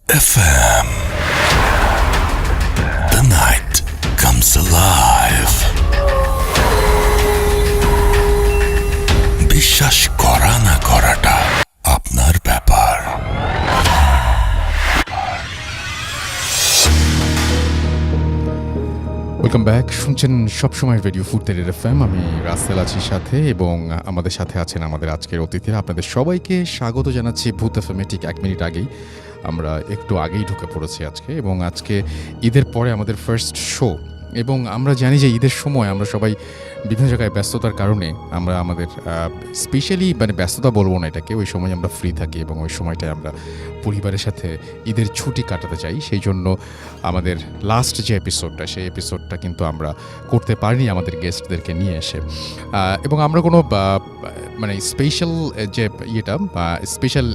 FM. The night comes alive. বিশ্বাস করা না করাটা আপনার ব্যাপার। Welcome back. শুনছেন সবসময় রেডিও ফুডতের এফএম। আমি রাসেল আছি সাথে, এবং আমাদের সাথে আছেন আমাদের আজকের অতিথিরা। আপনাদের সবাইকে স্বাগত জানাচ্ছি ভূত এফএমে। ঠিক 1 মিনিট আগেই আমরা একটু আগেই ঢুকে পড়েছি আজকে, এবং আজকে ঈদের পরে আমাদের ফার্স্ট শো। এবং আমরা জানি যে ঈদের সময় আমরা সবাই বিভিন্ন জায়গায় ব্যস্ততার কারণে আমরা আমাদের স্পেশালি ব্যস্ততা বলবো না এটাকে, ওই সময় আমরা ফ্রি থাকি এবং ওই সময়টায় আমরা পরিবারের সাথে ঈদের ছুটি কাটাতে চাই। সেই জন্য আমাদের লাস্ট যে এপিসোডটা, সেই এপিসোডটা কিন্তু আমরা করতে পারিনি আমাদের গেস্টদেরকে নিয়ে এসে। এবং আমরা কোনো স্পেশাল যে স্পেশাল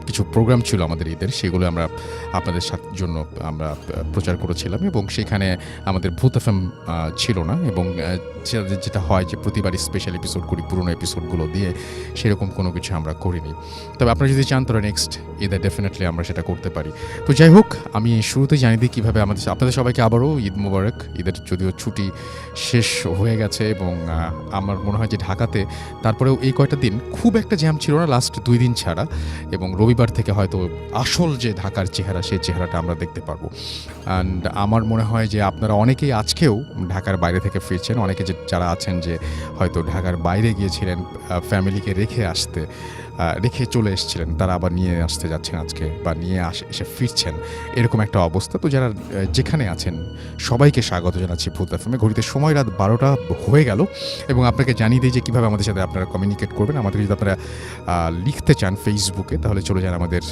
কিছু প্রোগ্রাম ছিল আমাদের ঈদের, সেগুলো আমরা আপনাদের জন্য আমরা প্রচার করেছিলাম, এবং সেখানে আমাদের ভূত এফএম ছিল না। এবং যেটা হয় যে প্রতিবারই স্পেশাল এপিসোড করি পুরোনো এপিসোডগুলো দিয়ে, সেরকম কোনো কিছু আমরা করিনি। তবে আপনারা যদি চান তাহলে নেক্সট ঈদে ডেফিনেটলি আমরা সেটা করতে পারি। তো যাই হোক, আমি শুরুতে জানিয়ে দিই কীভাবে আপনাদের সবাইকে আবারও ঈদ মোবারক। ঈদের যদিও ছুটি শেষ হয়ে গেছে, এবং আমার মনে হয় যে ঢাকাতে তারপরেও এই কয়টা দিন খুব একটা জ্যাম ছিল না, লাস্ট 2 দিন ছাড়া। এবং রবিবার থেকে হয়তো আসল যে ঢাকার চেহারা, সেই চেহারাটা আমরা দেখতে পারবো। অ্যান্ড আমার মনে হয় যে আপনারা অনেকেই আজকেও ঢাকার বাইরে থেকে ফিরছেন। অনেকে যারা আছেন যে হয়তো ঢাকার বাইরে গিয়েছিলেন ফ্যামিলিকে রেখে চলে এসেছিলেন, তারা আবার নিয়ে আসতে যাচ্ছেন আজকে, বা নিয়ে এসে ফিরছেন, এরকম একটা অবস্থা। তো যারা যেখানে আছেন সবাইকে স্বাগত জানাচ্ছি ভূত এফএমে। ঘড়িতে সময় রাত 12টা হয়ে গেল, এবং আপনাকে জানিয়ে দিই যে কীভাবে আমাদের সাথে আপনারা কমিউনিকেট করবেন। আমাদের যদি আপনারা লিখতে চান ফেসবুকে, তাহলে চলে যান আমাদের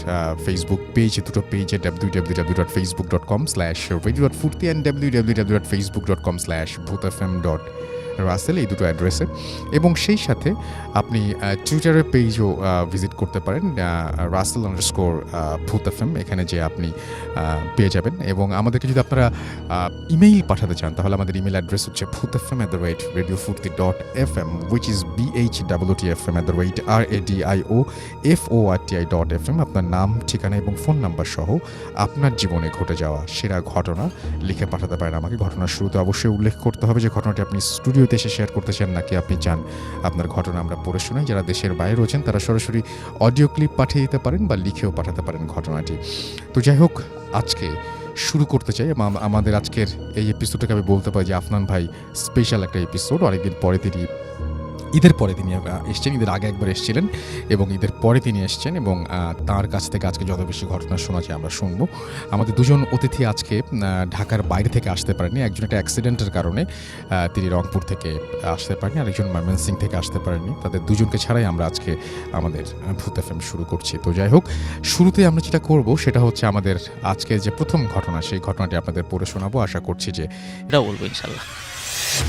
ফেসবুক পেজ, দুটো পেজে www.facebook.com/radio.furti and www.facebook.com/bhutfm.রাসেল, এই দুটো অ্যাড্রেসে। এবং সেই সাথে আপনি টুইটারের পেজও ভিজিট করতে পারেন, Russell_ভূত_FM, এখানে যে আপনি পেয়ে যাবেন। এবং আমাদেরকে যদি আপনারা ইমেইল পাঠাতে চান, তাহলে আমাদের ইমেল অ্যাড্রেস হচ্ছে bhutfm@radiofurti.fm, which is bhwtfm@radiofurti.fm। আপনার নাম, ঠিকানা এবং ফোন নাম্বার সহ আপনার জীবনে ঘটে যাওয়া সেরা ঘটনা লিখে পাঠাতে পারেন আমাকে। ঘটনার শুরুতে অবশ্যই উল্লেখ করতে হবে যে ঘটনাটি আপনি স্টুডিওতে এসে শেয়ার করতে চান, নাকি আপনি চান আপনার ঘটনা আমরা পড়ে শোনাই। যারা দেশের বাইরে রয়েছেন তারা সরাসরি অডিও ক্লিপ পাঠিয়ে দিতে পারেন, বা লিখেও পাঠাতে পারেন ঘটনাটি। তো যাই হোক, আজকে শুরু করতে চাই। আমাদের আজকের এই এপিসোডটাকে আমি বলতে পারি যে আফনান ভাই স্পেশাল একটা এপিসোড। অনেকদিন পরে তিনি ঈদের পরে তিনি এসছেন, ঈদের আগে একবার এসেছিলেন এবং ঈদের পরে তিনি এসছেন, এবং তার কাছ থেকে আজকে যত বেশি ঘটনা শোনা যায় আমরা শুনবো। আমাদের দুজন অতিথি আজকে ঢাকার বাইরে থেকে আসতে পারেনি। একজন একটা অ্যাক্সিডেন্টের কারণে তিনি রংপুর থেকে আসতে পারেনি, আরেকজন ময়মনসিংহ থেকে আসতে পারেনি। তাদের দুজনকে ছাড়াই আমরা আজকে আমাদের ভূত এফএম শুরু করছি। তো যাই হোক, শুরুতে আমরা যেটা করব সেটা হচ্ছে আমাদের আজকে যে প্রথম ঘটনা, সেই ঘটনাটি আপনাদের পড়ে শোনাবো। আশা করছি যে এটা বলবো ইনশাল্লাহ।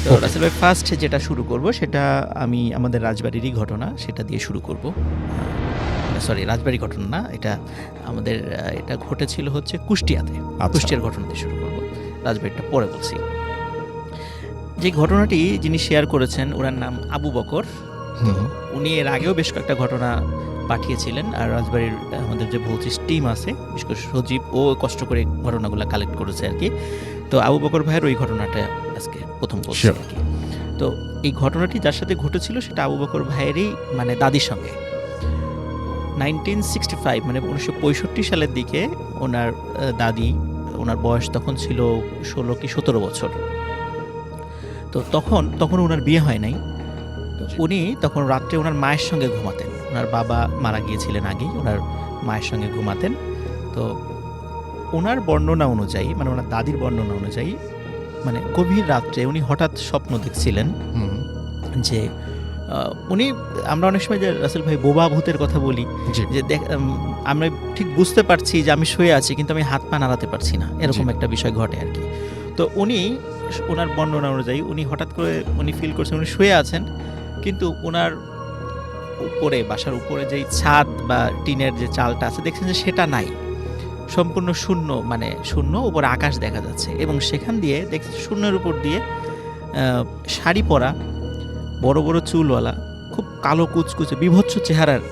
তো রাসেল ভাই, ফার্স্ট যেটা শুরু করব সেটা আমি আমাদের রাজবাড়িরই ঘটনা, সেটা দিয়ে শুরু করব। সরি, রাজবাড়ির ঘটনা না, এটা ঘটেছিল হচ্ছে কুষ্টিয়াতে। কুষ্টিয়ার ঘটনা দিয়ে শুরু করব, রাজবাড়িটা পরে বলছি। যে ঘটনাটি যিনি শেয়ার করেছেন, ওনার নাম আবু বকর। উনি এর আগেও বেশ কয়েকটা ঘটনা পাঠিয়েছিলেন, আর রাজবাড়ির আমাদের যে ভৌতিস টিম আছে, বিশেষ করে সজীব, ও কষ্ট করে ঘটনাগুলো কালেক্ট করেছে আর কি। তো আবু বকর ভাইয়ের ওই ঘটনাটা আজকে প্রথম বলছি আর কি। তো এই ঘটনাটি যার সাথে ঘটেছিল সেটা আবু বকর ভাইয়েরই দাদির সঙ্গে। 1965 1965 সালের দিকে ওনার দাদি, ওনার বয়স তখন ছিল 16 কি 17 বছর। তো তখন ওনার বিয়ে হয় নাই। উনি তখন রাত্রে ওনার মায়ের সঙ্গে ঘুমাতেন। ওনার বাবা মারা গিয়েছিলেন আগেই, ওনার মায়ের সঙ্গে ঘুমাতেন। তো ওনার বর্ণনা অনুযায়ী, ওনার দাদির বর্ণনা অনুযায়ী, গভীর রাত্রে উনি হঠাৎ স্বপ্ন দেখছিলেন যে আমরা অনেক সময় যে রাসেল ভাই বোবা ভূতের কথা বলি, যে আমরা ঠিক বুঝতে পারছি যে আমি শুয়ে আছি কিন্তু আমি হাত পা নাড়াতে পারছি না, এরকম একটা বিষয় ঘটে আর কি। তো ওনার বর্ণনা অনুযায়ী উনি হঠাৎ করে ফিল করছেন উনি শুয়ে আছেন, কিন্তু ওনার উপরে, বাসার উপরে যেই ছাদ বা টিনের যে চালটা আছে, দেখছেন যে সেটা নাই, সম্পূর্ণ শূন্য, শূন্য, উপরে আকাশ দেখা যাচ্ছে। এবং সেখান দিয়ে দেখছেন শূন্যের উপর দিয়ে শাড়ি পরা, বড় বড় চুলওয়ালা, খুব কালো কুচকুচে বিভৎস চেহারার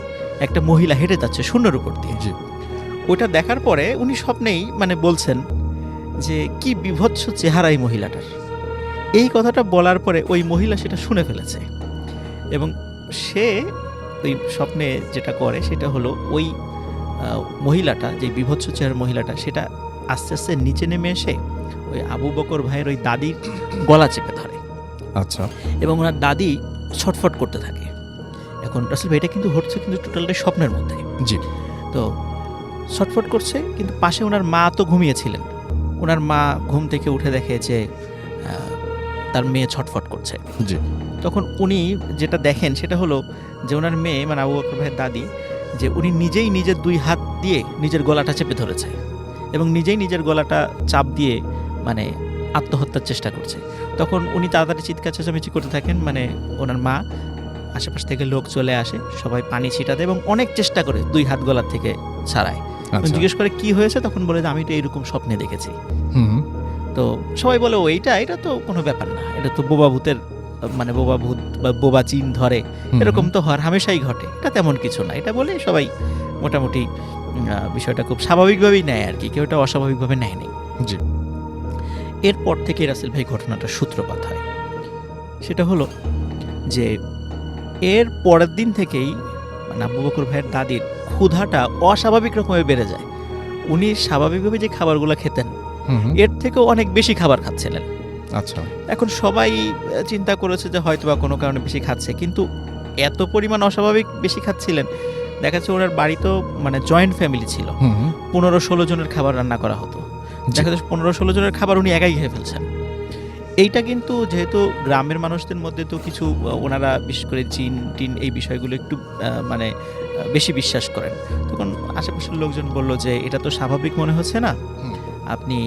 একটা মহিলা হেঁটে যাচ্ছে শূন্যের উপর দিয়ে। ওটা দেখার পরে উনি স্বপ্নেই মানে বলছেন যে কি বিভৎস চেহারা এই মহিলাটার। এই কথাটা বলার পরে ওই মহিলা সেটা শুনে ফেলেছে এবং সে ওই স্বপ্নে যেটা করে সেটা হলো ওই মহিলাটা, যে বিভৎস চেহারার মহিলাটা, সেটা আস্তে আস্তে নিচে নেমে এসে ওই আবু বকর ভাইয়ের ওই দাদির গলা চেপে ধরে আচ্ছা, এবং ওনার দাদি ছটফট করতে থাকে। এখন রাসেল ভাই এটা কিন্তু হচ্ছে কিন্তু টোটালটাই স্বপ্নের মধ্যে। জি। তো ছটফট করছে, কিন্তু পাশে ওনার মা তো ঘুমিয়েছিলেন। ওনার মা ঘুম থেকে উঠে দেখে যে তার মেয়ে ছটফট করছে। জি। তখন উনি যেটা দেখেন সেটা হলো যে ওনার মেয়ে মানে আবু বকর ভাইয়ের দাদি, যে উনি নিজেই নিজের 2 হাত দিয়ে নিজের গলাটা চেপে ধরেছে এবং নিজেই নিজের গলাটা চাপ দিয়ে মানে আত্মহত্যার চেষ্টা করছে। তখন উনি তাড়াতাড়ি চিৎকার চেঁচামেচি করতে থাকেন, মানে ওনার মা, আশেপাশ থেকে লোক চলে আসে, সবাই পানি ছিটা দেয় এবং অনেক চেষ্টা করে 2 হাত গলার থেকে ছাড়ায়। জিজ্ঞেস করে কি হয়েছে, তখন বলে যে আমি তো এইরকম স্বপ্নে দেখেছি। তো সবাই বলে এটা তো কোনো ব্যাপার না, এটা তো বোবা ভূতের মানে বোবা ভূত বা বোবা চিন ধরে, এরকম তো হওয়ার হামেশাই ঘটে, এটা তেমন কিছু না। এটা বলে সবাই মোটামুটি বিষয়টা খুব স্বাভাবিকভাবেই নেয় আর কি, কেউ এটা অস্বাভাবিকভাবে নেয়নি। জি। এরপর থেকে রাসেল ভাই ঘটনাটার সূত্রপাত হয়। সেটা হলো যে এর পরের দিন থেকেই মানে আবু বকর ভাইয়ের দাদির ক্ষুধাটা অস্বাভাবিক রকমের বেড়ে যায়। উনি স্বাভাবিকভাবে যে খাবারগুলো খেতেন এর থেকেও অনেক বেশি খাবার খাচ্ছিলেন। আচ্ছা। এখন সবাই চিন্তা করেছে যে হয়তো বা কোনো কারণে বেশি খাচ্ছে, কিন্তু এত পরিমাণ অস্বাভাবিক বেশি খাচ্ছিলেন। দেখা যাচ্ছে ওনার বাড়ি তো মানে জয়েন্ট ফ্যামিলি ছিল, 15-16 জনের খাবার রান্না করা হতো। দেখা যাচ্ছে 15-16 জনের খাবার উনি একাই খেয়ে ফেলছেন। এইটা কিন্তু যেহেতু গ্রামের মানুষদের মধ্যে তো কিছু ওনারা বিশেষ করে জিন টিন এই বিষয়গুলো একটু মানে বেশি বিশ্বাস করেন। তখন আশেপাশের লোকজন বলল যে এটা তো স্বাভাবিক মনে হচ্ছে না, আপনি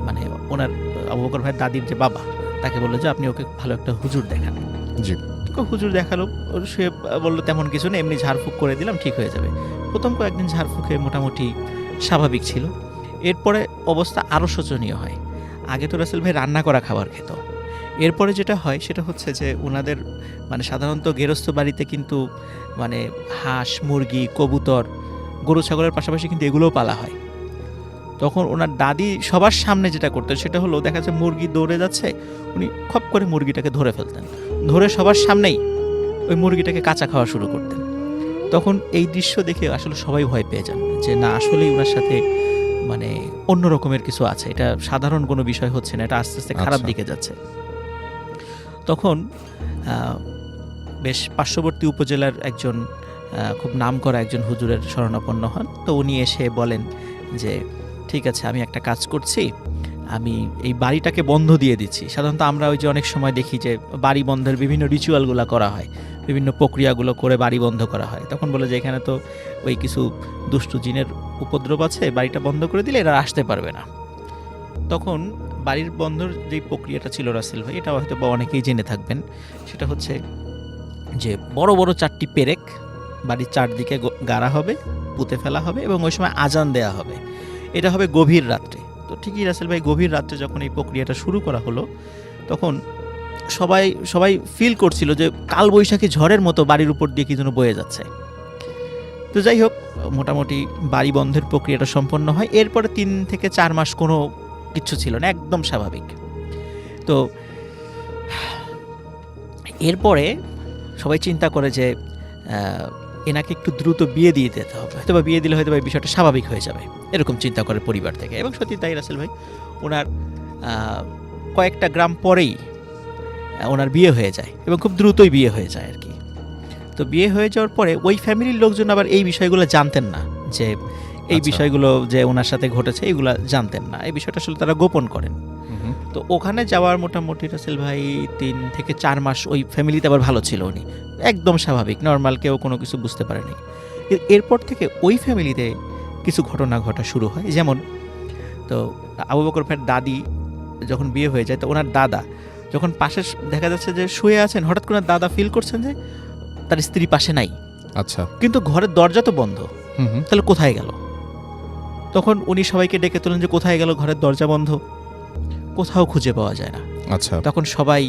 মানে ওনার আবু বকর ভাইয়ের দাদির যে বাবা তাকে বললো যে আপনি ওকে ভালো একটা হুজুর দেখান। জি। হুজুর দেখালো, সে বললো তেমন কিছু না, এমনি ঝাড়ফুঁক করে দিলাম ঠিক হয়ে যাবে। প্রথম কয়েকদিন ঝাড়ফুঁকে মোটামুটি স্বাভাবিক ছিল। এরপরে অবস্থা আরও শোচনীয় হয়। আগে তো রাসেল ভাই রান্না করা খাবার খেত, এরপরে যেটা হয় সেটা হচ্ছে যে ওনাদের মানে সাধারণত গেরস্থ বাড়িতে কিন্তু মানে হাঁস মুরগি কবুতর গরু ছাগলের পাশাপাশি কিন্তু এগুলোও পালা হয়। তখন ওনার দাদি সবার সামনে যেটা করতেন সেটা হলো দেখা যাচ্ছে মুরগি দৌড়ে যাচ্ছে, উনি খপ করে মুরগিটাকে ধরে ফেলতেন, ধরে সবার সামনেই ওই মুরগিটাকে কাঁচা খাওয়া শুরু করতেন। তখন এই দৃশ্য দেখে আসলে সবাই ভয় পেয়ে যান যে না আসলেই ওনার সাথে মানে অন্য রকমের কিছু আছে, এটা সাধারণ কোনো বিষয় হচ্ছে না, এটা আস্তে আস্তে খারাপ দিকে যাচ্ছে। তখন বেশ পার্শ্ববর্তী উপজেলার একজন খুব নামকরা একজন হুজুরের শরণাপন্ন হন। তো উনি এসে বলেন যে ঠিক আছে, আমি একটা কাজ করছি, আমি এই বাড়িটাকে বন্ধ দিয়ে দিচ্ছি। সাধারণত আমরা ওই যে অনেক সময় দেখি যে বাড়ি বন্ধের বিভিন্ন রিচুয়ালগুলো করা হয়, বিভিন্ন প্রক্রিয়াগুলো করে বাড়ি বন্ধ করা হয়। তখন বলে যে এখানে তো ওই কিছু দুষ্টু জিনের উপদ্রব আছে, বাড়িটা বন্ধ করে দিলে এরা আসতে পারবে না। তখন বাড়ির বন্ধর যেই প্রক্রিয়াটা ছিল রাসেল ভাই, এটা হয়তো বা অনেকেই জেনে থাকবেন, সেটা হচ্ছে যে বড় বড় 4টি পেরেক বাড়ির চারদিকে গাড়া হবে, পুঁতে ফেলা হবে এবং ওই সময় আজান দেয়া হবে। এটা হবে গভীর রাত্রে। তো ঠিকই রাসেল ভাই গভীর রাত্রে যখন এই প্রক্রিয়াটা শুরু করা হলো তখন সবাই ফিল করছিল যে কালবৈশাখী ঝড়ের মতো বাড়ির উপর দিয়ে কি যেন বয়ে যাচ্ছে। তো যাই হোক, মোটামুটি বাড়ি বন্ধের প্রক্রিয়াটা সম্পন্ন হয়। এরপরে 3 থেকে 4 মাস কোনো কিচ্ছু ছিল না, একদম স্বাভাবিক। তো এরপরে সবাই চিন্তা করে যে এনাকে একটু দ্রুত বিয়ে দিয়ে দিতে হবে, হয়তো বা বিয়ে দিলে হয়তো বা বিষয়টা স্বাভাবিক হয়ে যাবে, এরকম চিন্তা করে পরিবার থেকে। এবং সত্যি তাই রাসেল ভাই, ওনার কয়েকটা গ্রাম পরেই ওনার বিয়ে হয়ে যায় এবং খুব দ্রুতই বিয়ে হয়ে যায় আর কি। তো বিয়ে হয়ে যাওয়ার পরে ওই ফ্যামিলির লোকজন আবার এই বিষয়গুলো জানতেন না, যে এই বিষয়গুলো যে ওনার সাথে ঘটেছে এগুলো জানতেন না, এই বিষয়টা আসলে তারা গোপন করেন। তো ওখানে যাওয়ার মোটামুটি রাসেল ভাই 3 থেকে 4 মাস ওই ফ্যামিলিতে আবার ভালো ছিল, উনি একদম স্বাভাবিক নর্মাল, কেউ কোনো কিছু বুঝতে পারেনি। এরপর থেকে ওই ফ্যামিলিতে কিছু ঘটনা ঘটা শুরু হয়। যেমন তো আবু বকর ভাইয়ের দাদি যখন বিয়ে হয়ে যায়, তো ওনার দাদা যখন পাশে দেখা যাচ্ছে যে শুয়ে আছেন, হঠাৎ করে দাদা ফিল করছেন যে তার স্ত্রী পাশে নাই। আচ্ছা। কিন্তু ঘরের দরজা তো বন্ধ, তাহলে কোথায় গেল? তখন উনি সবাইকে ডেকে তোলেন যে কোথায় গেল, ঘরের দরজা বন্ধ, কোথাও খুঁজে পাওয়া যায় না। আচ্ছা। তখন সবাই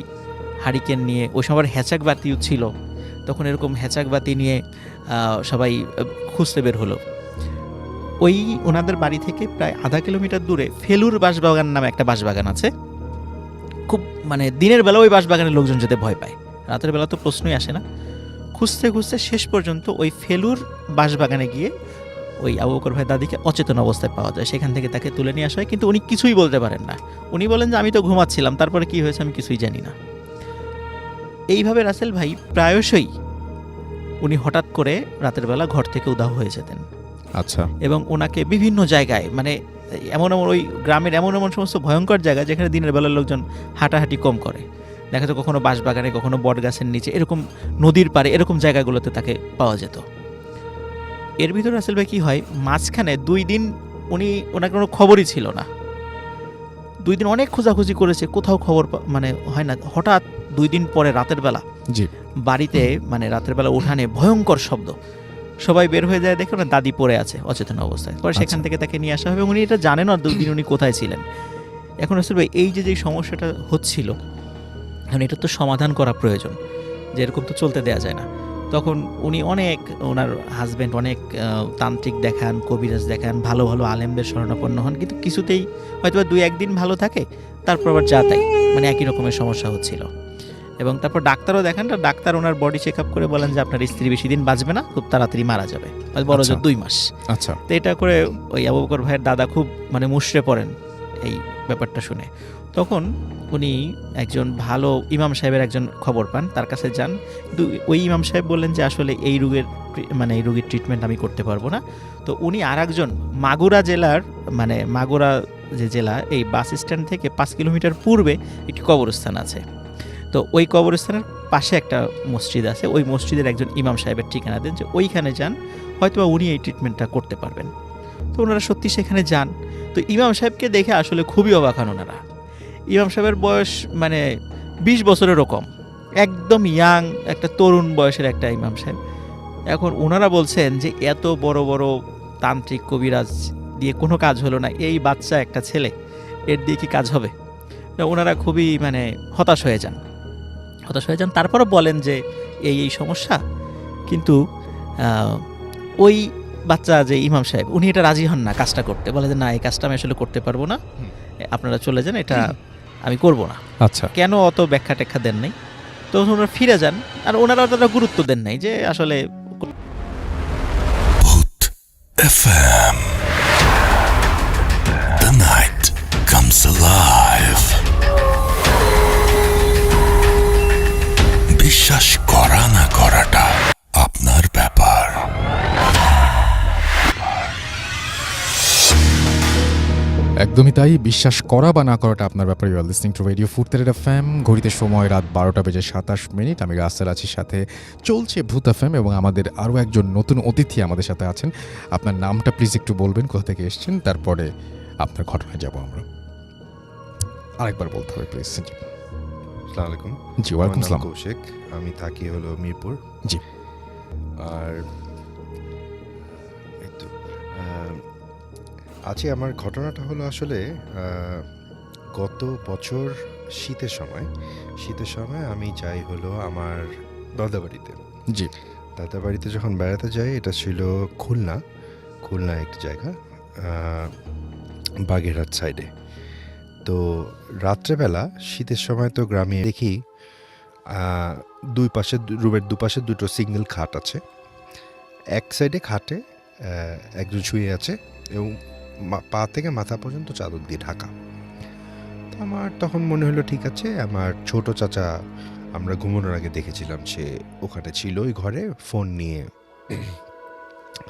হারিকেন নিয়ে, ওই সময় হ্যাচাক বাতিও ছিল, তখন এরকম হ্যাচাক বাতি নিয়ে সবাই খুঁজতে বের হলো। ওই ওনাদের বাড়ি থেকে প্রায় আধা কিলোমিটার দূরে ফেলুর বাঁশবাগান নামে একটা বাঁশবাগান আছে। খুব মানে দিনের বেলা ওই বাঁশবাগানের লোকজন যেতে ভয় পায়, রাতের বেলা তো প্রশ্নই আসে না। খুঁজতে খুঁজতে শেষ পর্যন্ত ওই ফেলুর বাঁশবাগানে গিয়ে ওই আবু বকর ভাই দাদিকে অচেতন অবস্থায় পাওয়া যায়। সেখান থেকে তাকে তুলে নিয়ে আসা হয়, কিন্তু উনি কিছুই বলতে পারেন না। উনি বলেন যে আমি তো ঘুমাচ্ছিলাম, তারপরে কি হয়েছে আমি কিছুই জানি না। এইভাবে রাসেল ভাই প্রায়শই উনি হঠাৎ করে রাতের বেলা ঘর থেকে উধাও হয়ে যেতেন। আচ্ছা। এবং ওনাকে বিভিন্ন জায়গায় মানে এমন এমন ওই গ্রামের এমন এমন সমস্ত ভয়ঙ্কর জায়গা যেখানে দিনের বেলার লোকজন হাঁটাহাঁটি কম করে, দেখা যেত কখনো বাঁশবাগানে, কখনো বট গাছের নিচে, এরকম নদীর পাড়ে, এরকম জায়গাগুলোতে তাকে পাওয়া যেত। এর ভিতরে রাসেল ভাই কী হয়, মাঝখানে 2 দিন ওনার কোনো খবরই ছিল না। 2 দিন অনেক খোঁজাখুঁজি করেছে, কোথাও খবর মানে হয় না। হঠাৎ 2 দিন পরে রাতের বেলা জি। বাড়িতে মানে রাতের বেলা উঠানে ভয়ঙ্কর শব্দ, সবাই বের হয়ে যায়, দেখে ওনার দাদি পড়ে আছে অচেতন অবস্থায়। পরে সেখান থেকে তাকে নিয়ে আসা হবে এবং উনি এটা জানেন না 2 দিন উনি কোথায় ছিলেন। এখন রাসেল ভাই এই যে সমস্যাটা হচ্ছিল, এখন এটা তো সমাধান করা প্রয়োজন, যে এরকম তো চলতে দেওয়া যায় না। তখন উনি ওনার হাজব্যান্ড অনেক তান্ত্রিক দেখান, কবিরাজ দেখান, ভালো ভালো আলেমদের শরণাপন্ন হন, কিন্তু কিছুতেই হয়তো 2-1 দিন ভালো থাকে, তারপর আবার যা তাই মানে একই রকমের সমস্যা হচ্ছিল। এবং তারপর ডাক্তারও দেখান, ডাক্তার ওনার বডি চেক আপ করে বলেন যে আপনার স্ত্রী বেশি দিন বাঁচবে না, খুব তাড়াতাড়ি মারা যাবে, বড় জোর 2 মাস। আচ্ছা। তো এটা করে ওই আবু বকর ভাইয়ের দাদা খুব মানে মুষড়ে পড়েন এই ব্যাপারটা শুনে। তখন উনি একজন ভালো ইমাম সাহেবের একজন খবর পান, তার কাছে যান। কিন্তু ওই ইমাম সাহেব বললেন যে আসলে এই রোগীর ট্রিটমেন্ট আমি করতে পারবো না। তো উনি আর একজন মাগুরা জেলার মানে মাগুরা যে জেলা, এই বাস স্ট্যান্ড থেকে 5 কিলোমিটার পূর্বে একটি কবরস্থান আছে। তো ওই কবরস্থানের পাশে একটা মসজিদ আছে, ওই মসজিদের একজন ইমাম সাহেবের ঠিকানা দেন, যে ওইখানে যান, হয়তোবা উনি এই ট্রিটমেন্টটা করতে পারবেন। তো ওনারা সত্যি সেখানে যান। তো ইমাম সাহেবকে দেখে আসলে খুবই অবাক হন ওনারা। ইমাম সাহেবের বয়স মানে 20 বছরেরও কম, একদম ইয়াং একটা তরুণ বয়সের একটা ইমাম সাহেব। এখন ওনারা বলছেন যে এত বড় বড় তান্ত্রিক কবিরাজ দিয়ে কোনো কাজ হলো না, এই বাচ্চা একটা ছেলে, এর দিয়ে কি কাজ হবে? ওনারা খুবই মানে হতাশ হয়ে যান। তারপরও বলেন যে এই সমস্যা, কিন্তু ওই বাচ্চা যে ইমাম সাহেব উনি এটা রাজি হন না কাজটা করতে, বলে যে না, এই কাজটা আমি আসলে করতে পারবো না, আপনারা চলে যান, এটা আমি করব না। আচ্ছা। কেন অত ব্যাখ্যা টেখ্যা দেন নাই। তো ওনারা ফিরে যান, আর ওনারা অতটা গুরুত্ব দেন নাই যে আসলে ভূত FM. The night comes alive. বিশ্বাস করা না করাটা আপনার ব্যাপার। একদমই তাই, বিশ্বাস করা বা না করাটা আপনার ব্যাপারে। You are listening to radio ফুরতের FM। ঘড়িতে সময় রাত 12:27। আমি রাসেল আছি, সাথে চলছে ভূত FM, এবং আমাদের আরও একজন নতুন অতিথি আমাদের সাথে আছেন। আপনার নামটা প্লিজ একটু বলবেন, কোথা থেকে এসেছেন, তারপরে আপনার ঘটনায় যাব আমরা। আরেকবার বলতে হবে প্লিজ। আসসালামু আলাইকুম। জি, ওয়ালাইকুম আসসালাম। কৌশিক, আমি থাকি হলো মিরপুর। জি। আর এই তো আজকে আমার ঘটনাটা হলো আসলে গত বছর শীতের সময় আমি যাই হলো আমার দাদাবাড়িতে। জি। দাদাবাড়িতে যখন বেড়াতে যাই, এটা ছিল খুলনা একটি জায়গা, বাগেরহাট সাইডে। তো রাত্রেবেলা শীতের সময় তো গ্রামে দেখি রুমের দুপাশে 2টো সিঙ্গেল খাট আছে। এক সাইডে খাটে একজন শুয়ে আছে এবং পা থেকে মাথা পর্যন্ত চাদর দিয়ে ঢাকা। তো আমার তখন মনে হলো ঠিক আছে, আমার ছোট চাচা আমরা ঘুমানোর আগে দেখেছিলাম সে ওখানে ছিল ওই ঘরে, ফোন নিয়ে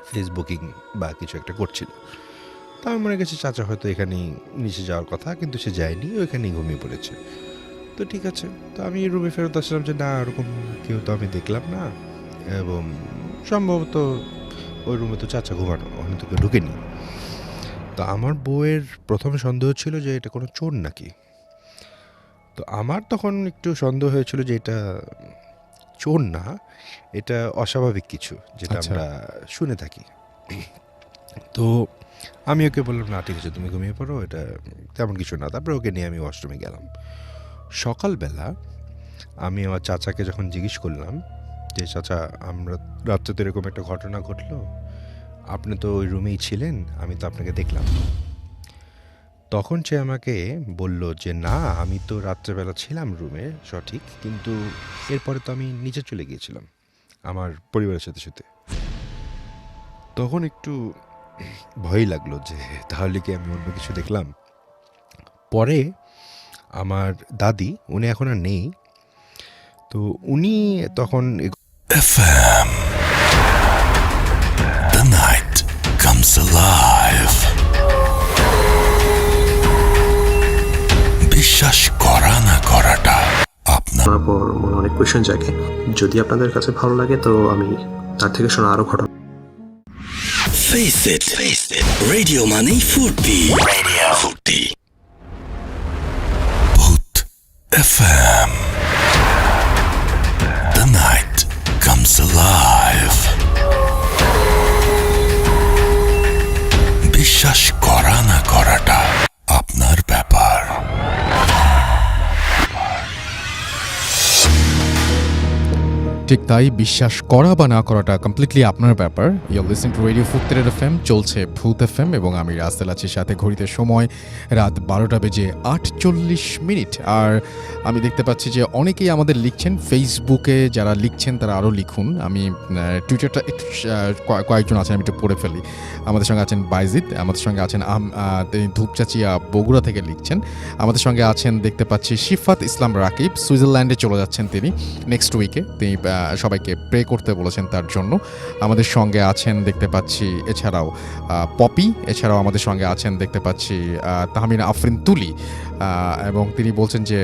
ফেসবুকিং বা কিছু একটা করছিল। তো আমার মনে গেছে চাচা হয়তো এখানেই নিচে যাওয়ার কথা, কিন্তু সে যায়নি, ওইখানেই ঘুমিয়ে পড়েছে। তো ঠিক আছে, তো আমি রুমে ফেরত আসলাম যে না, ওরকম কেউ তো আমি দেখলাম না, এবং সম্ভবত ওই রুমে তো চাচা ঘুমানো, ওখানে তো কেউ ঢুকেনি। তো আমার বউয়ের প্রথম সন্দেহ ছিল যে এটা কোনো চোর নাকি। তো আমার তখন একটু সন্দেহ হয়েছিল যে এটা চোর না, এটা অস্বাভাবিক কিছু যেটা আমরা শুনে থাকি। তো আমি ওকে বললাম না ঠিক আছে তুমি ঘুমিয়ে পড়ো, এটা তেমন কিছু না। তারপরে ওকে নিয়ে আমি ওয়াশরুমে গেলাম। সকালবেলা আমি আমার চাচাকে যখন জিজ্ঞেস করলাম যে চাচা, আমরা রাত্রে তো এরকম একটা ঘটনা ঘটলো, আপনি তো ওই রুমেই ছিলেন, আমি তো আপনাকে দেখলাম। তখন সে আমাকে বলল যে না, আমি তো রাত্রেবেলা ছিলাম রুমে সঠিক, কিন্তু এরপরে তো আমি নিচে চলে গিয়েছিলাম আমার পরিবারের সাথে শুতে। তখন একটু ভয় লাগলো যে তাহলে কি আমি অন্য কিছু দেখলাম। পরে আমার দাদি, উনি এখন আর নেই, তো উনি তখন FM. The night comes alive. বিশ্বাস করা না করাটা আপনার তারপর মনে অনেক কোয়েশ্চেন জাগে। যদি আপনাদের কাছে ভালো লাগে তো আমি তার থেকে শোনা আরো ঘটনা। Face it. Radio Money Furti. Radio Furti. Boot FM. The night comes alive. বিশ্বাস করা না করাটা আপনার ব্যাপার। ঠিক তাই, বিশ্বাস করা বা না করাটা কমপ্লিটলি আপনার ব্যাপার। ইউর লিসেন টু রেডিও ফুটের এফএম, চলছে ভূত এফএম এবং আমি রাসেল আছি সাথে। ঘড়িতে সময় রাত 12:48। আর আমি দেখতে পাচ্ছি যে অনেকেই আমাদের লিখছেন ফেসবুকে, যারা লিখছেন তারা আরও লিখুন। আমি টুইটারটা একটু কয়েকজন আছেন, আমি একটু পড়ে ফেলি। আমাদের সঙ্গে আছেন বাইজিদ, আমাদের সঙ্গে আছেন তিনি ধূপচাচিয়া বগুড়া থেকে লিখছেন। আমাদের সঙ্গে আছেন দেখতে পাচ্ছি শিফাত ইসলাম রাকিব, সুইজারল্যান্ডে চলে যাচ্ছেন তিনি নেক্সট উইকে। তিনি সবাইকে প্রে করতে বলেছেন তার জন্য। আমাদের সঙ্গে আছেন দেখতে পাচ্ছি এছাড়াও পপি, এছাড়াও আমাদের সঙ্গে আছেন দেখতে পাচ্ছি তাহমিনা আফরিন তুলি, এবং তিনি বলছেন যে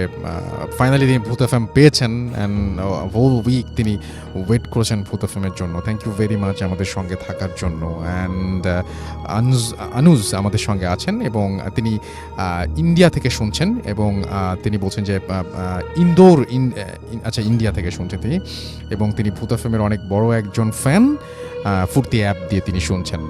ফাইনালি তিনি ভূত এফএম পেয়েছেন অ্যান্ড হোল উইক তিনি ওয়েট করেছেন ভূত এফএমের জন্য। থ্যাংক ইউ ভেরি মাচ আমাদের সঙ্গে থাকার জন্য। অ্যান্ড আনুজ আমাদের সঙ্গে আছেন এবং তিনি ইন্ডিয়া থেকে শুনছেন এবং তিনি বলছেন যে ইন্দোর আচ্ছা ইন্ডিয়া থেকে শুনছেন তিনি, এবং তিনি ভূত এফএমের অনেক বড় একজন ফ্যান। ফুর্তি অ্যাপ দিয়ে তিনি শুনছেন।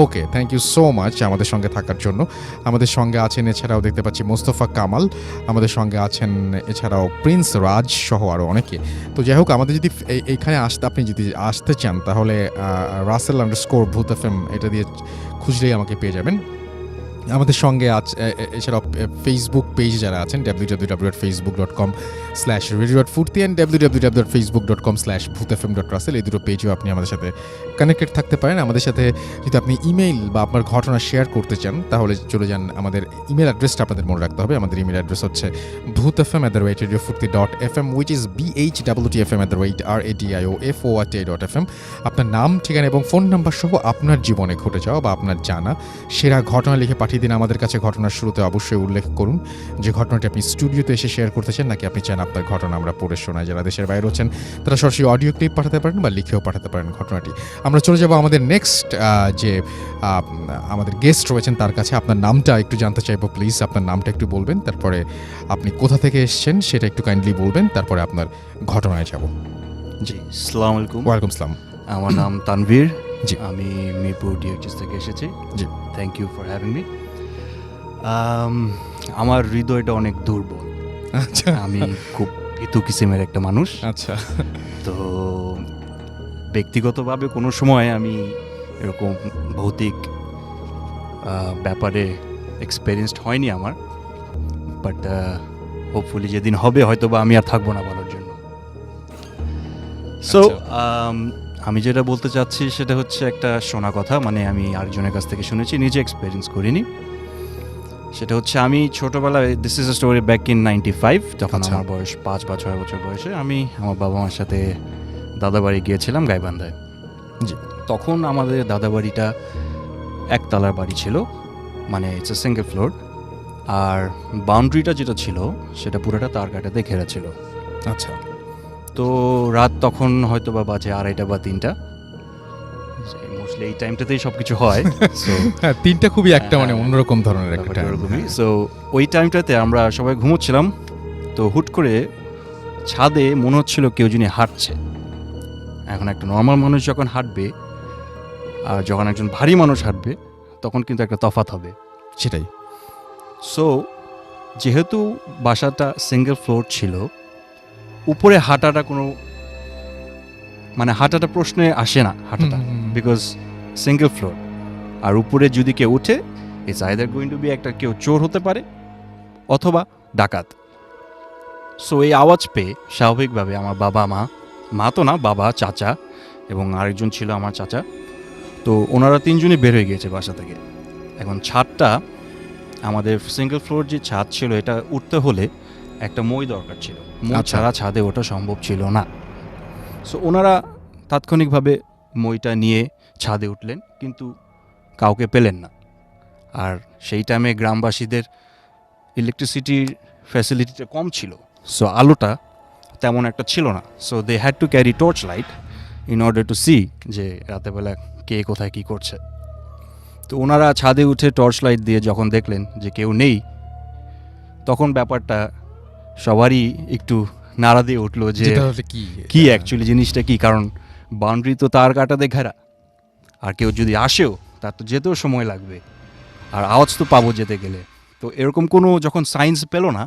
ওকে, থ্যাংক ইউ সো মাচ আমাদের সঙ্গে থাকার জন্য। আমাদের সঙ্গে আছেন এছাড়াও দেখতে পাচ্ছি মোস্তফা কামাল, আমাদের সঙ্গে আছেন এছাড়াও প্রিন্স রাজ সহ আরও অনেকে। তো যাই হোক, আমাদের যদি এইখানে আপনি যদি আসতে চান তাহলে রাসেল_ ভূত এফএম এটা দিয়ে খুঁজলেই আমাকে পেয়ে যাবেন। আমাদের সঙ্গে এছাড়াও ফেসবুক পেজ যারা আছেন www.facebook.com/radio.furti and www.facebook.com/bhutfm.russell, এই দুটো পেজেও আপনি আমাদের সাথে কানেক্টেড থাকতে পারেন। আমাদের সাথে যদি আপনি ইমেইল বা আপনার ঘটনা শেয়ার করতে চান তাহলে চলে যান, আমাদের ইমেল অ্যাড্রেসটা আপনাদের মনে রাখতে হবে। আমাদের ইমেল অ্যাড্রেস হচ্ছে bhutfm@radiofurti.fm, which is bhutfm@radiofurti.fm। আপনার নাম, ঠিকানা এবং ফোন নাম্বার সহ আপনার জীবনে ঘটে যাওয়া বা আপনার জানা সেরা ঘটনা লিখে পাঠিয়ে দিন আমাদের কাছে। ঘটনার শুরুতে অবশ্যই উল্লেখ করুন যে ঘটনাটি আপনি স্টুডিওতে এসে শেয়ার করতে চান, নাকি আপনি চান আপনার ঘটনা আমরা পড়ে শোনাই। যারা দেশের বাইরে আছেন তারা সরাসরি অডিও ক্লিপ পাঠাতে পারেন বা লিখেও পাঠাতে পারেন ঘটনাটি। আমরা চলে যাব আমাদের নেক্সট যে আমাদের গেস্ট রয়েছেন তার কাছে। আপনার নামটা একটু জানতে চাইবো, প্লিজ আপনার নামটা একটু বলবেন, তারপরে আপনি কোথা থেকে এসেছেন সেটা একটু কাইন্ডলি বলবেন, তারপরে আপনার ঘটনায় যাব। জি, আসসালামু আলাইকুম। ওয়ালাইকুম আসসালাম। আমার নাম তানভীর। জি। আমি মিরপুর ডিএইচএস থেকে এসেছি। জি। Thank you for having me. আমার হৃদয়টা অনেক দুর্বল। আচ্ছা, আমি খুব ভীতু কিসিমের একটা মানুষ। আচ্ছা, তো ব্যক্তিগতভাবে কোনো সময় আমি এরকম ভৌতিক ব্যাপারে এক্সপেরিয়েন্সড হয়নি আমার, বাট হোপফুলি যেদিন হবে হয়তো বা আমি আর থাকবো না বলার জন্য। সো আমি যেটা বলতে চাচ্ছি সেটা হচ্ছে একটা শোনা কথা, মানে আমি আরেকজনের কাছ থেকে শুনেছি, নিজে এক্সপেরিয়েন্স করিনি। সেটা হচ্ছে আমি ছোটোবেলায়, this is a story back in 95, যখন আচ্ছা। আমার বয়স 5 বা 6 বছর বয়সে, আমি আমার বাবা মার সাথে দাদাবাড়ি গিয়েছিলাম গাইবান্ধায়। জি। তখন আমাদের দাদাবাড়িটা একতলার বাড়ি ছিল, মানে ইটস এ সিঙ্গেল ফ্লোর, আর বাউন্ডারিটা যেটা ছিল সেটা পুরোটা তার কাটাতে ঘেরা ছিল। আচ্ছা, তো রাত তখন হয়তো বা বাজে 2:30 বা 3টা, মোস্টলি এই টাইমটাতেই সব কিছু হয়। সো হ্যাঁ, তিনটা খুবই একটা মানে হ্যাঁ, অন্যরকম ধরনের একটা ব্যাপারটা time, ওরকমই। হ্যাঁ। সো ওই টাইমটাতে আমরা সবাই ঘুমোচ্ছিলাম, তো হুট করে ছাদে মনে হচ্ছিল কেউ যিনি হাঁটছে। এখন একটা নর্মাল মানুষ যখন হাঁটবে আর যখন একজন ভারী মানুষ হাঁটবে তখন কিন্তু একটা তফাৎ হবে। সেটাই। সো যেহেতু বাসাটা সিঙ্গেল ফ্লোর ছিল, উপরে হাঁটাটা কোনো মানে হাঁটাটা প্রশ্নে আসে না হাঁটাটা, বিকজ সিঙ্গেল ফ্লোর, আর উপরে যদি কেউ উঠে it's either going to be একটা কেউ চোর হতে পারে অথবা ডাকাত। সো এই আওয়াজ পেয়ে স্বাভাবিকভাবে আমার বাবা মা তো না, বাবা, চাচা এবং আরেকজন ছিল আমার চাচা, তো ওনারা তিনজনই বের হয়ে গিয়েছে বাসা থেকে। এখন ছাদটা, আমাদের সিঙ্গেল ফ্লোর যে ছাদ ছিল, এটা উঠতে হলে একটা মই দরকার ছিল, মই আচ্ছা। ছাড়া ছাদে ওঠা সম্ভব ছিল না। সো ওনারা তাৎক্ষণিকভাবে মইটা নিয়ে ছাদে উঠলেন, কিন্তু কাউকে পেলেন না। আর সেই টাইমে গ্রামবাসীদের ইলেকট্রিসিটির ফ্যাসিলিটিটা কম ছিল, সো আলোটা তেমন একটা ছিল না। So they had to carry torch light in order to see যে রাতেবেলা কে কোথায় কী করছে। তো ওনারা ছাদে উঠে টর্চ লাইট দিয়ে যখন দেখলেন যে কেউ নেই, তখন ব্যাপারটা সবারই একটু নাড়া দিয়ে উঠলো যে যেটা হচ্ছে কি অ্যাকচুয়ালি জিনিসটা কি, কারণ বাউন্ডারি তো তার কাটাতে ঘেরা, আর কেউ যদি আসেও তার তো যেতেও সময় লাগবে, আর আওয়াজ তো পাবো যেতে গেলে। তো এরকম কোনো যখন সাইন্স পেল না,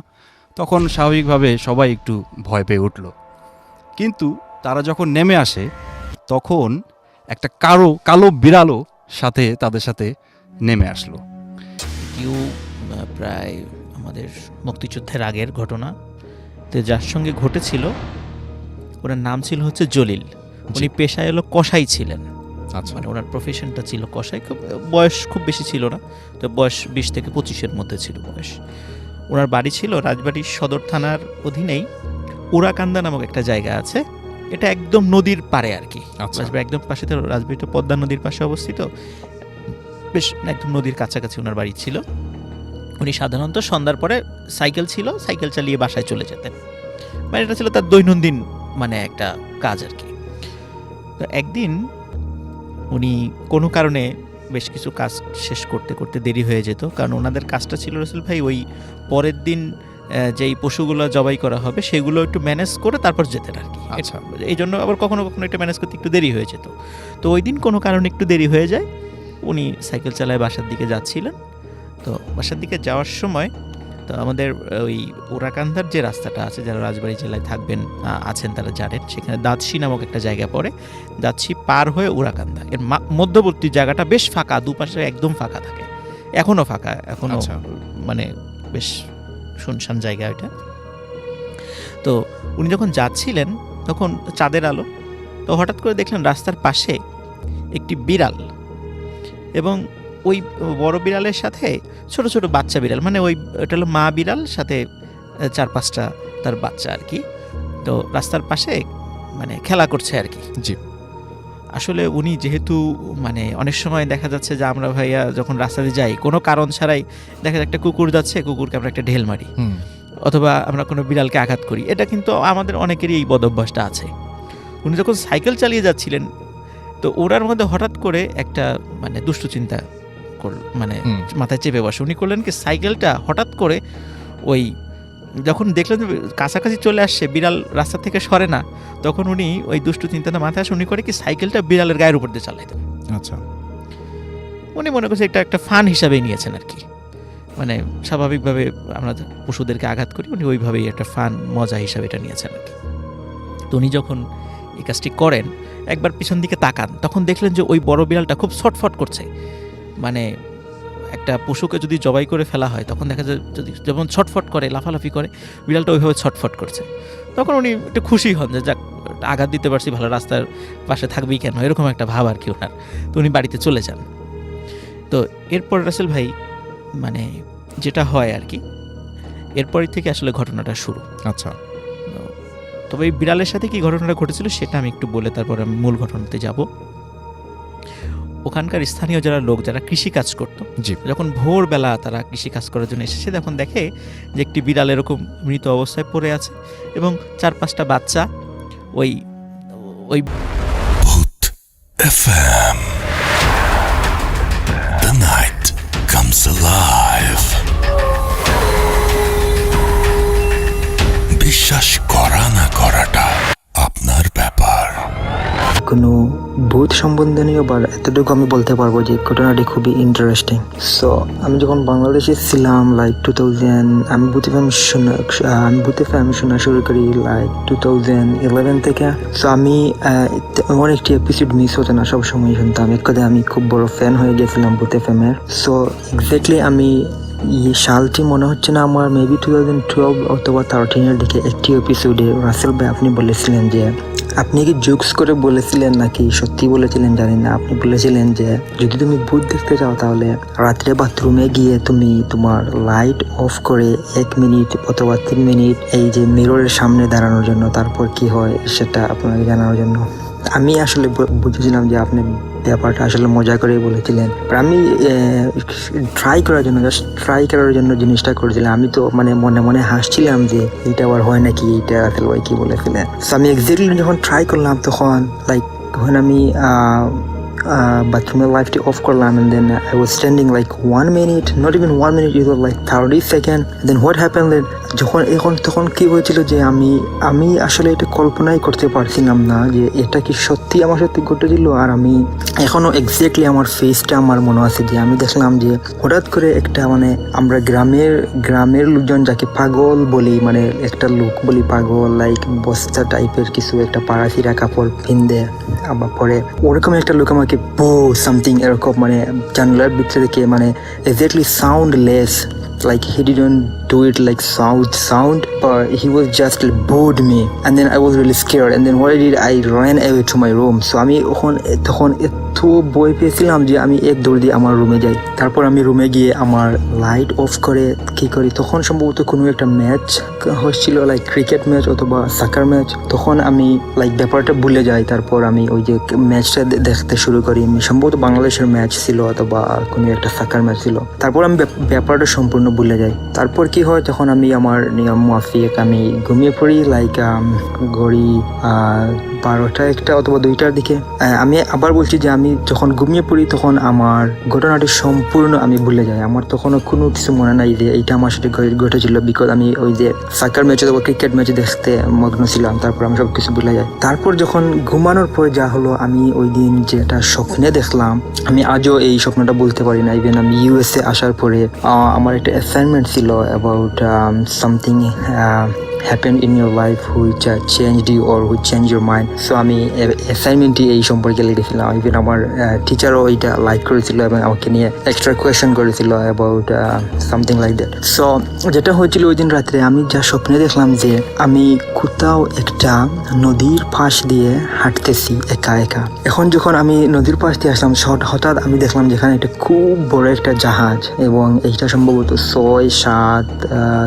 তখন স্বাভাবিকভাবে সবাই একটু ভয় পেয়ে উঠল। কিন্তু তারা যখন নেমে আসে, তখন একটা কালো বিড়ালও তাদের সাথে নেমে আসলো। কেউ প্রায় আমাদের মুক্তিযুদ্ধের আগের ঘটনা, তো যার সঙ্গে ঘটেছিল ওনার নাম ছিল হচ্ছে জলিল। উনি পেশায় হলো কসাই ছিলেন, আচ্ছা, মানে ওনার প্রফেশনটা ছিল কসাই। বয়স খুব বেশি ছিল না, তো বয়স 20 থেকে 25-এর মধ্যে ছিল বয়স। ওনার বাড়ি ছিল রাজবাড়ী সদর থানার অধীনেই উড়াকান্দা নামক একটা জায়গা আছে, এটা একদম নদীর পাড়ে আর কি। আচ্ছা। রাজবাড়ি একদম পাশে, তো রাজবাড়িটা পদ্মা নদীর পাশে অবস্থিত, বেশ একদম নদীর কাছাকাছি ওনার বাড়ি ছিল। উনি সাধারণত সন্ধ্যার পরে সাইকেল ছিল, সাইকেল চালিয়ে বাসায় চলে যেতেন, মানে এটা ছিল তার দৈনন্দিন মানে একটা কাজ আর কি। তো একদিন উনি কোনো কারণে বেশ কিছু কাজ শেষ করতে করতে দেরি হয়ে যেত, কারণ ওনাদের কাজটা ছিল রসুল ভাই ওই পরের দিন যেই পশুগুলো জবাই করা হবে সেগুলো একটু ম্যানেজ করে তারপর যেতেন আর কি। আচ্ছা। এই জন্য আবার কখনো কখনো এটা ম্যানেজ করতে একটু দেরি হয়ে যেত। তো ওই দিন কোনো কারণে একটু দেরি হয়ে যায়, উনি সাইকেল চালায় বাসার দিকে যাচ্ছিলেন। তো বাসার দিকে যাওয়ার সময় তো আমাদের ওই ওরাকান্দার যে রাস্তাটা আছে, যারা রাজবাড়ী জেলায় থাকবেন আছেন তারা জানেন, সেখানে দাঁতশি নামক একটা জায়গা পড়ে। দাঁতশি পার হয়ে ওরাকান্দা, এর মধ্যবর্তী জায়গাটা বেশ ফাঁকা, দুপাশে একদম ফাঁকা থাকে, এখনও ফাঁকা, এখনও আচ্ছা। মানে বেশ শুনশান জায়গা ওইটা। তো উনি যখন যাচ্ছিলেন তখন চাঁদের আলো, তো হঠাৎ করে দেখলেন রাস্তার পাশে একটি বিড়াল, এবং ওই বড় বিড়ালের সাথে ছোট ছোট বাচ্চা বিড়াল, মানে ওই এটা হলো মা বিড়াল, সাথে 4-5টা তার বাচ্চা আর কি। তো রাস্তার পাশে মানে খেলা করছে আর কি। জি। আসলে উনি যেহেতু মানে অনেক সময় দেখা যাচ্ছে যে আমরা ভাইয়া যখন রাস্তাতে যাই কোনো কারণ ছাড়াই দেখা যায় একটা কুকুর যাচ্ছে, কুকুরকে আমরা একটা ঢেল মারি, অথবা আমরা কোনো বিড়ালকে আঘাত করি, এটা কিন্তু আমাদের অনেকেরই এই বদ অভ্যাসটা আছে। উনি যখন সাইকেল চালিয়ে যাচ্ছিলেন, তো ওনার মধ্যে হঠাৎ করে একটা মানে দুষ্টু চিন্তা মানে মাথায় চেপে বসে। উনি করলেন কি, সাইকেলটা হঠাৎ করে ওই যখন দেখলেন কাছাকাছি চলে আসছে, বিড়াল রাস্তা থেকে সরে না, তখন উনি ওই দুষ্টু চিন্তাটা মাথায় আসে, উনি করে কি সাইকেলটা বিড়ালের গায়ের উপর দিয়ে চালাইতেন। আচ্ছা। উনি মনে করছে এটা একটা ফান হিসাবেই নিয়েছেন আর কি, মানে স্বাভাবিকভাবে আমরা পশুদেরকে আঘাত করি, উনি ওইভাবেই একটা ফান মজা হিসাবে এটা নিয়েছেন আর কি। তো উনি যখন এই কাজটি করেন, একবার পিছন দিকে তাকান, তখন দেখলেন যে ওই বড় বিড়ালটা খুব ছটফট করছে। মানে একটা পশুকে যদি জবাই করে ফেলা হয় তখন দেখা যায় যদি যেমন ছটফট করে, লাফালাফি করে, বিড়ালটা ওইভাবে ছটফট করছে। তখন উনি একটু খুশি হন যে যাক, আঘাত দিতে পারছি, ভালো, রাস্তার পাশে থাকবেই কেন, এরকম একটা ভাব আর কি ওনার। তো উনি বাড়িতে চলে যান। তো এরপর রাসেল ভাই মানে যেটা হয় আর কি, এরপরই থেকে আসলে ঘটনাটা শুরু। আচ্ছা। তবে এই বিড়ালের সাথে কি ঘটনাটা ঘটেছিল সেটা আমি একটু বলে তারপর আমি মূল ঘটনাতে যাব। ওখানকার স্থানীয় যারা লোক, যারা কৃষি কাজ করতো, যখন ভোরবেলা তারা কৃষি কাজ করার জন্য এসেছে, তখন দেখে যে একটি বিড়াল এরকম মৃত অবস্থায় পড়ে আছে, এবং 4-5টা বাচ্চা ওই ওই ভূত FM. The night comes alive. বিশ্বাস করা না করাটা আপনার ব্যাপার। কোনো ভূত সম্বন্ধনীয় বা এতটুকু আমি বলতে পারবো যে ঘটনাটি খুবই ইন্টারেস্টিং। সো আমি যখন বাংলাদেশে ছিলাম লাইক 2000, আমি ভূতে ফ্যাম শোনা শুরু করি লাইক 2011 থেকে। সো আমি এমন একটি এপিসোড মিস হতো না, সবসময় শুনতাম। এক কথায় আমি খুব বড় ফ্যান হয়ে গেছিলাম ভূতে ফ্যামের। সো এক্স্যাক্টলি আমি এই সালটি মনে হচ্ছে না আমার, মেবি 2012 অথবা 13-এর দিকে একটি এপিসোডে রাসেল ভাই আপনি বলেছিলেন যে, আপনি কি জোকস করে বলেছিলেন নাকি সত্যি বলেছিলেন জানি না, আপনি বলেছিলেন যে যদি তুমি ভূত দেখতে চাও তাহলে রাত্রে বাথরুমে গিয়ে তুমি তোমার লাইট অফ করে 1 মিনিট অথবা 3 মিনিট এই যে মিররের সামনে দাঁড়ানোর জন্য, তারপর কি হয় সেটা আপনাকে জানানোর জন্য। আমি আসলে বুঝেছিলাম যে আপনি ব্যাপারটা আসলে মজা করেই বলেছিলেন, আমি ট্রাই করার জন্য জিনিসটা করেছিলাম। আমি তো মানে মনে মনে হাসছিলাম যে এইটা আবার হয় নাকি, এইটা রাসেল ভাই কি বলেছিলেন। সো আমি এক্স্যাক্টলি যখন ট্রাই করলাম তখন লাইক যখন আমি বাথরুমের লাইটটি অফ করলাম, and then I was standing like 1 minute, not even 1 minute, it was like 30 seconds. Then what happened, তখন কি হয়েছিল যে আমি আসলে এটা কল্পনাই করতে পারছিলাম না যে এটা কি সত্যি আমার সাথে ঘটেছিল। আর আমি এখনো এক্স্যাক্টলি আমার ফেসটা আমার মনে আছে যে আমি দেখলাম যে হঠাৎ করে একটা মানে আমরা গ্রামের লোকজন যাকে পাগল বলি, মানে একটা লোক বলি পাগল, লাইক বস্তা টাইপের কিছু একটা পাড়াফিরা কাপড় পিন্দে আবার পরে, ওরকম একটা লোক আমাকে বো সামথিং এরকম মানে জানলার ভিতরে থেকে মানে exactly soundless, like he didn't do it like sound, but he was just booed me, and then I was really scared, and then what I did, I ran away to my room. So আমি তখন এত ভয় পেয়েছিলাম যে আমি এক দৌড় দিয়ে আমার রুমে যাই। তারপর আমি রুমে গিয়ে আমার লাইট অফ করে কি করি, তখন সম্ভবত কোনো একটা ম্যাচ হচ্ছিল, লাইক ক্রিকেট ম্যাচ অথবা সাকার ম্যাচ। তখন আমি লাইক ব্যাপারটা ভুলে যাই। তারপর আমি ওই যে ম্যাচটা দেখতে শুরু করি, সম্ভবত বাংলাদেশের ম্যাচ ছিল অথবা কোনো একটা সাকার ম্যাচ ছিল। তারপর আমি ব্যাপারটা সম্পূর্ণ ভুলে যাই। তারপর কি হয়, তখন আমি আমার নিয়ম মাফিক আমি ঘুমিয়ে পড়ি লাইক ঘড়ি 12টা 1টা অথবা 2টার দিকে। আমি আবার বলছি যে আমি যখন ঘুমিয়ে পড়ি তখন আমার ঘটনাটি সম্পূর্ণ আমি ভুলে যাই। আমার তখনও কোনো কিছু মনে নাই যে এইটা আমার সাথে ঘটেছিল, বিকজ আমি ওই যে সাকার ম্যাচ অথবা ক্রিকেট ম্যাচ দেখতে মগ্ন ছিলাম। তারপর আমি সব কিছু ভুলে যাই। তারপর যখন ঘুমানোর পর যা হলো, আমি ওই দিন যেটা স্বপ্নে দেখলাম, আমি আজও এই স্বপ্নটা বলতে পারি না। ইভেন আমি ইউএসএ আসার পরে আমার একটা অ্যাসাইনমেন্ট ছিল about something happened in your life which changed you or which changed your mind. So আমি অ্যাসাইনমেন্টটি এই সম্পর্কে লিখেছিলাম। ইভেন আমার টিচারও এইটা লাইক করেছিল এবং আমাকে নিয়ে এক্সট্রা কোয়েশ্চেন করেছিল about something like that. So যেটা হয়েছিল ওই দিন রাত্রে, আমি যা স্বপ্নে দেখলাম যে আমি কোথাও একটা নদীর পাশ দিয়ে হাঁটতেছি একা একা। এখন যখন আমি নদীর পাশ দিয়ে আসলাম, হঠাৎ আমি দেখলাম যেখানে একটা খুব বড় একটা জাহাজ, এবং এইটা সম্ভবত 6-7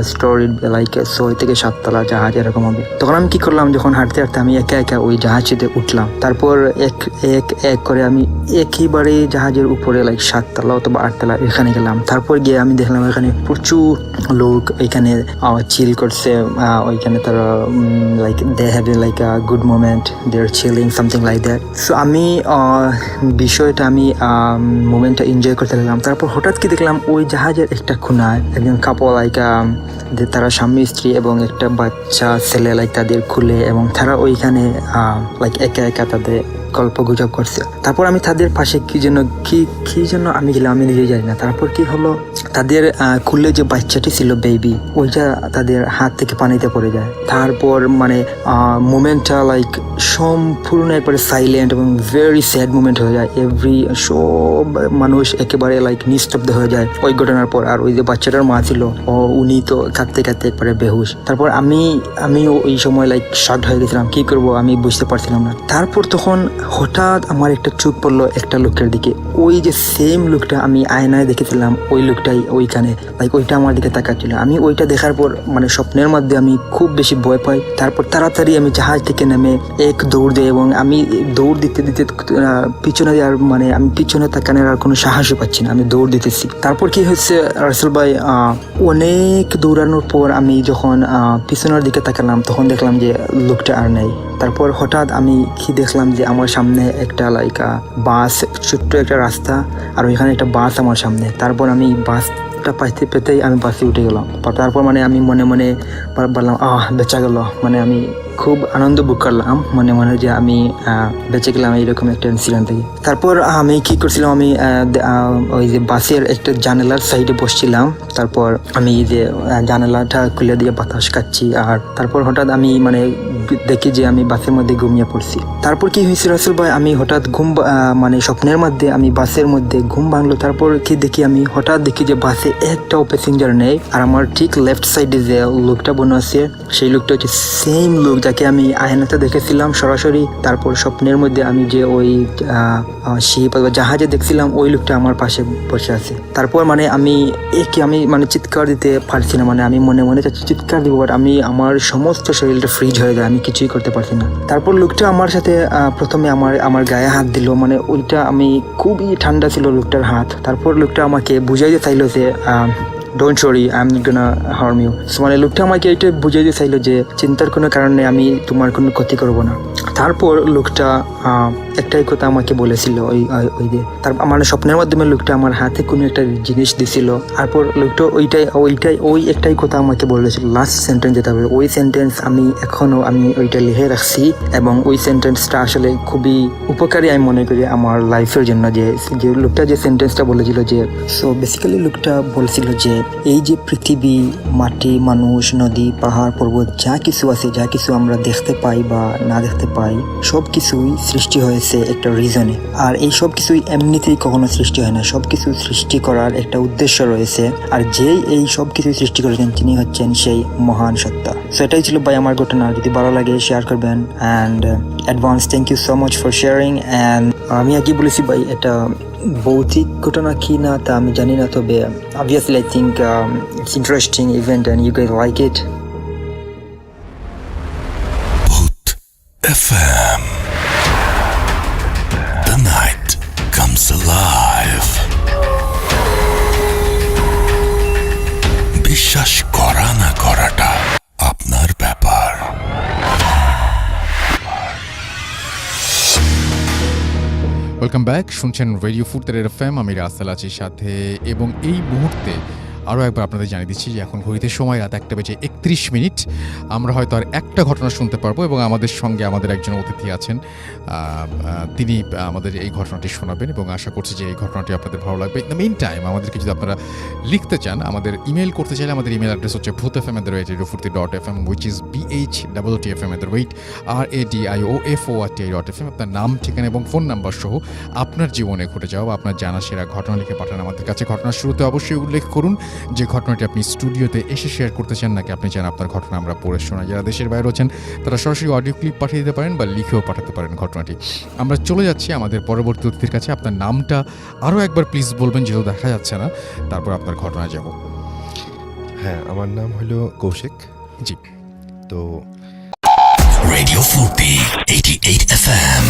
স্টোরি, লাইক 6 থেকে 7 তলা জাহাজ এরকম হবে। তখন আমি কি করলাম, যখন হাঁটতে হাঁটতে আমি একা একা ওই জাহাজটিতে উঠলাম। তারপর এক করে আমি একেবারে জাহাজের উপরে লাইক 7 তলা অথবা 8 তলা এখানে গেলাম। তারপর গিয়ে আমি দেখলাম এখানে প্রচুর লোক এখানে চিল করছে। ওইখানে তারা like they have like a good moment, they are chilling something like that. So আমি বিষয়টা আমি মোমেন্টটা এনজয় করতে লাগলাম। তারপর হঠাৎ কি দেখলাম, ওই জাহাজের একটা কোনায় একজন কাপল লাইক তারা স্বামী স্ত্রী এবং একটা বাচ্চা ছেলে লাইক তাদের খুলে, এবং তারা ওইখানে লাইক একা একা তাদের গল্প গুজব করছে। তারপর আমি তাদের পাশে কি জন্য আমি গেলাম, আমি নিজে জানি না। তারপর কি হলো, তাদের খুলে যে বাচ্চাটি ছিল বেবি, ওইটা তাদের হাত থেকে পানিতে পড়ে যায়। তারপর মানে মোমেন্টটা লাইক সম্পূর্ণ একবারে সাইলেন্ট এবং ভেরি স্যাড মোমেন্ট হয়ে যায়। সব মানুষ একেবারে লাইক নিস্তব্ধ হয়ে যায় ওই ঘটনার পর। আর ওই যে বাচ্চাটার মা ছিল, উনি তো কাঁদতে কাঁদতে একবারে বেহুশ। তারপর আমিও ওই সময় লাইক শকড হয়ে গেছিলাম, কি করব আমি বুঝতে পারছিলাম না। তারপর তখন হঠাৎ আমার একটা চোখ পড়লো একটা লোকের দিকে। ওই যে সেম লোকটা আমি আয়নায় দেখেছিলাম, ওই লোকটাই ওইখানে লাইক ওইটা আমার দিকে তাকাচ্ছিল। আমি ওইটা দেখার পর মানে স্বপ্নের মধ্যে আমি খুব বেশি ভয় পাই। তারপর তাড়াতাড়ি আমি জাহাজ থেকে নেমে দৌড় দিই, এবং আমি দৌড় দিতে পিছনে আর মানে আমি পিছনে তাকানোর আর কোনো সাহসই পাচ্ছি না, আমি দৌড় দিতেছি। তারপর কি হচ্ছে রাসেল ভাই, অনেক দৌড়ানোর পর আমি যখন পিছনের দিকে তাকালাম, তখন দেখলাম যে লোকটা আর নেই। তারপর হঠাৎ আমি কি দেখলাম যে আমার সামনে একটা লাইক বাস, ছোট্ট একটা রাস্তা, আর ওইখানে একটা বাস আমার সামনে। তারপর আমি বাসটা পেতেই আমি বাসে উঠে গেলাম। তারপর মানে আমি মনে মনে বললাম বেঁচা গেল, মানে আমি খুব আনন্দ ভোগ করলাম, মনে মনে যে আমি বেঁচে গেলাম এইরকম একটা ইনসিডেন্ট থেকে। তারপর আমি কি করছিলাম, আমি ওই যে বাসের একটা জানালার সাইডে বসছিলাম। তারপর আমি যে জানালাটা খুলে দিয়ে বাতাস খাচ্ছি, আর তারপর হঠাৎ আমি মানে দেখি যে আমি বাসের মধ্যে ঘুমিয়ে পড়ছি। তারপর কি হয়েছে রাসেল ভাই, আমি হঠাৎ মানে স্বপ্নের মধ্যে আমি বাসের মধ্যে ঘুম ভাঙলো। তারপর কি দেখি, আমি হঠাৎ দেখি যে বাসে একটাও প্যাসেঞ্জার নেই, আর আমার ঠিক লেফট সাইডে যে লোকটা বনে আছে সেই লোকটা হচ্ছে সেম লোক যাকে আমি আয়নাতে দেখেছিলাম সরাসরি। তারপর স্বপ্নের মধ্যে আমি যে ওই শিপ বা জাহাজে দেখছিলাম ওই লোকটা আমার পাশে বসে আছে। তারপর মানে আমি মানে চিৎকার দিতে পারছি না, মানে আমি মনে মনে চাচ্ছি চিৎকার দিব, বাট আমি আমার সমস্ত শরীরটা ফ্রিজ হয়ে যায়, আমি কিছুই করতে পারছি না। তারপর লোকটা আমার সাথে প্রথমে আমার গায়ে হাত দিল, মানে ওইটা আমি খুবই ঠান্ডা ছিল লোকটার হাত। তারপর লোকটা আমাকে বুঝাইতে চাইলো যে don't worry, I am not gonna harm you. মানে লোকটা আমাকে এটা বুঝাইতে চাইলো যে চিন্তার কোনো কারণে আমি তোমার কোনো ক্ষতি করব না। তারপর লোকটা একটাই কথা আমাকে বলেছিল, ওই যে তার মানে স্বপ্নের মাধ্যমে লোকটা আমার হাতে কোনো একটা জিনিস দিছিল। তারপর লোকটা ওই একটাই কথা আমাকে বলেছিল, লাস্ট সেন্টেন্স যেটা হবে, ওই সেন্টেন্স আমি এখনো ওইটা লিখে রাখছি, এবং ওই সেন্টেন্সটা আসলে খুবই উপকারী আমি মনে করি আমার লাইফের জন্য। যে লোকটা যে সেন্টেন্সটা বলেছিল যে, সো বেসিক্যালি লোকটা বলছিল যে এই যে পৃথিবী, মাটি, মানুষ, নদী, পাহাড়, পর্বত, যা কিছু আছে, যা কিছু আমরা দেখতে পাই বা না দেখতে পাই, সব কিছুই সৃষ্টি হয়েছে একটা রিজনে। আর এই সব কিছুই এমনিতেই কখনো সৃষ্টি হয় না, সব কিছু সৃষ্টি করার একটা উদ্দেশ্য রয়েছে, আর যেই এই সব কিছু সৃষ্টি করেছেন তিনি হচ্ছেন সেই মহান সত্তা। সো এটাই ছিল ভাই আমার ঘটনা। যদি ভালো লাগে শেয়ার করবেন, and advance thank you so much for sharing. And আমি আগে বলেছি ভাই এটা ভৌতিক ঘটনা কি না তা আমি জানি না, তবে obviously I think it's interesting event and you guys like it. Bhoot FM. The night comes alive. বিশ্বাস করা না করাটা আপনার ব্যাপার। ওয়েলকাম ব্যাক, শুনছেন রেডিও ফুর্তের এফএম, আমি রাসেল আছি সাথে। এবং এই মুহূর্তে আরও একবার আপনাদের জানিয়ে দিচ্ছি যে এখন ঘড়িতে সময় রাত 1:31। আমরা হয়তো আর একটা ঘটনা শুনতে পারবো, এবং আমাদের সঙ্গে আমাদের একজন অতিথি আছেন, তিনি আমাদের এই ঘটনাটি শোনাবেন, এবং আশা করছি যে এই ঘটনাটি আপনাদের ভালো লাগবে। ইন দ্য মেইন টাইম আমাদেরকে যদি আপনারা লিখতে চান, আমাদের ইমেল করতে চাইলে আমাদের ইমেল অ্যাড্রেস হচ্ছে bhootfm@radiofurti.fm, which is bhtfm@radioforti.fm। আপনার নাম, ঠিকানা এবং ফোন নাম্বার সহ আপনার জীবনে ঘটে যাওয়া বা আপনার জানা সেরা ঘটনা লিখে পাঠান আমাদের কাছে। ঘটনার শুরুতে অবশ্যই উল্লেখ করুন যে ঘটনাটি আপনি স্টুডিওতে এসে শেয়ার করতে চান, নাকি আপনি চান আপনার ঘটনা আমরা পড়ে শোনাই। যারা দেশের বাইরে আছেন তারা সরাসরি অডিও ক্লিপ পাঠিয়ে দিতে পারেন বা লিখেও পাঠাতে পারেন ঘটনাটি। আমরা চলে যাচ্ছি আমাদের পরবর্তী অতিথির কাছে। আপনার নামটা আরও একবার প্লিজ বলবেন, যেহেতু দেখা যাচ্ছে না, তারপর আপনার ঘটনা যাব। হ্যাঁ, আমার নাম হলো কৌশিক। জি। তো Radio Furti 88 FM.